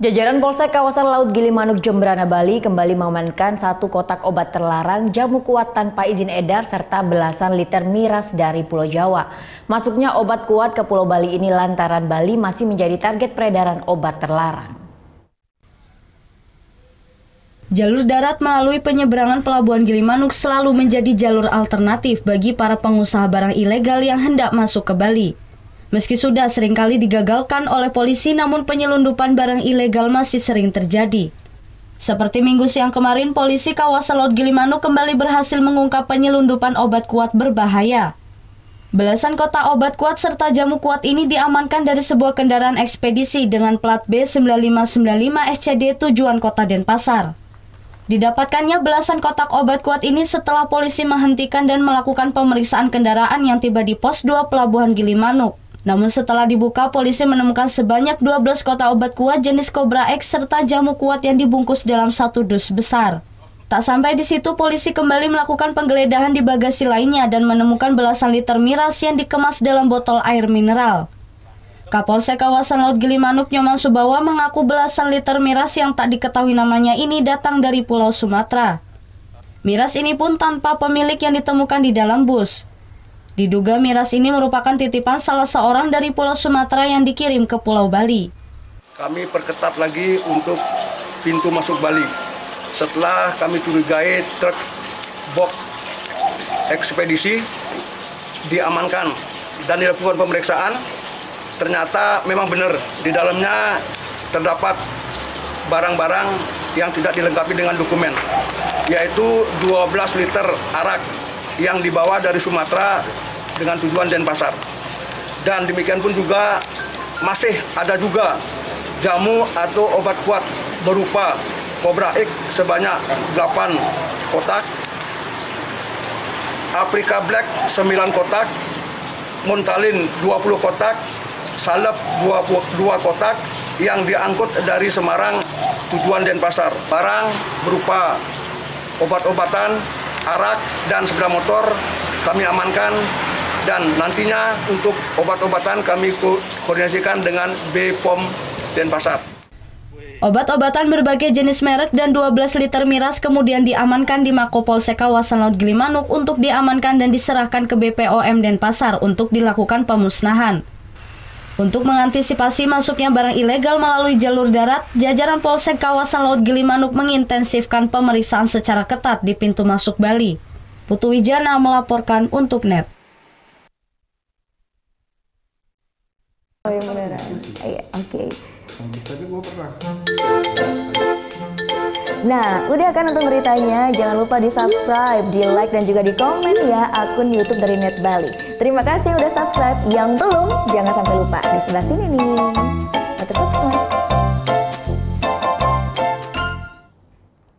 Jajaran Polsek kawasan Laut Gilimanuk, Jembrana, Bali kembali mengamankan 1 kotak obat terlarang, jamu kuat tanpa izin edar, serta belasan liter miras dari Pulau Jawa. Masuknya obat kuat ke Pulau Bali ini lantaran Bali masih menjadi target peredaran obat terlarang. Jalur darat melalui penyeberangan Pelabuhan Gilimanuk selalu menjadi jalur alternatif bagi para pengusaha barang ilegal yang hendak masuk ke Bali. Meski sudah seringkali digagalkan oleh polisi, namun penyelundupan barang ilegal masih sering terjadi. Seperti Minggu siang kemarin, polisi kawasan Laut Gilimanuk kembali berhasil mengungkap penyelundupan obat kuat berbahaya. Belasan kotak obat kuat serta jamu kuat ini diamankan dari sebuah kendaraan ekspedisi dengan plat B9595 SCD tujuan Kota Denpasar. Didapatkannya belasan kotak obat kuat ini setelah polisi menghentikan dan melakukan pemeriksaan kendaraan yang tiba di pos 2 Pelabuhan Gilimanuk. Namun setelah dibuka, polisi menemukan sebanyak 12 kotak obat kuat jenis Cobra X serta jamu kuat yang dibungkus dalam 1 dus besar. Tak sampai di situ, polisi kembali melakukan penggeledahan di bagasi lainnya dan menemukan belasan liter miras yang dikemas dalam botol air mineral. Kapolsek kawasan Laut Gilimanuk Nyoman Subawa mengaku belasan liter miras yang tak diketahui namanya ini datang dari Pulau Sumatera. Miras ini pun tanpa pemilik yang ditemukan di dalam bus. Diduga miras ini merupakan titipan salah seorang dari Pulau Sumatera yang dikirim ke Pulau Bali. Kami perketat lagi untuk pintu masuk Bali. Setelah kami curigai truk box ekspedisi diamankan dan dilakukan pemeriksaan, ternyata memang benar di dalamnya terdapat barang-barang yang tidak dilengkapi dengan dokumen, yaitu 12 liter arak yang dibawa dari Sumatera dengan tujuan Denpasar. Dan demikian pun juga masih ada juga jamu atau obat kuat berupa Cobra X sebanyak 8 kotak, Afrika Black 9 kotak, Muntalin 20 kotak, Salep 22 kotak yang diangkut dari Semarang tujuan Denpasar. Barang berupa obat-obatan, arak, dan sepeda motor kami amankan, dan nantinya untuk obat-obatan kami koordinasikan dengan BPOM Denpasar. Obat-obatan berbagai jenis merek dan 12 liter miras kemudian diamankan di Mako Polsek kawasan Laut Gilimanuk untuk diamankan dan diserahkan ke BPOM Denpasar untuk dilakukan pemusnahan. Untuk mengantisipasi masuknya barang ilegal melalui jalur darat, jajaran Polsek kawasan Laut Gilimanuk mengintensifkan pemeriksaan secara ketat di pintu masuk Bali. Putu Wijana melaporkan untuk NET. Oh yang beneran? Iya, oke. Nah, udah kan nonton beritanya? Jangan lupa di-subscribe, di-like, dan juga di-komen ya akun YouTube dari Net Bali. Terima kasih udah subscribe. Yang belum, jangan sampai lupa di sebelah sini nih.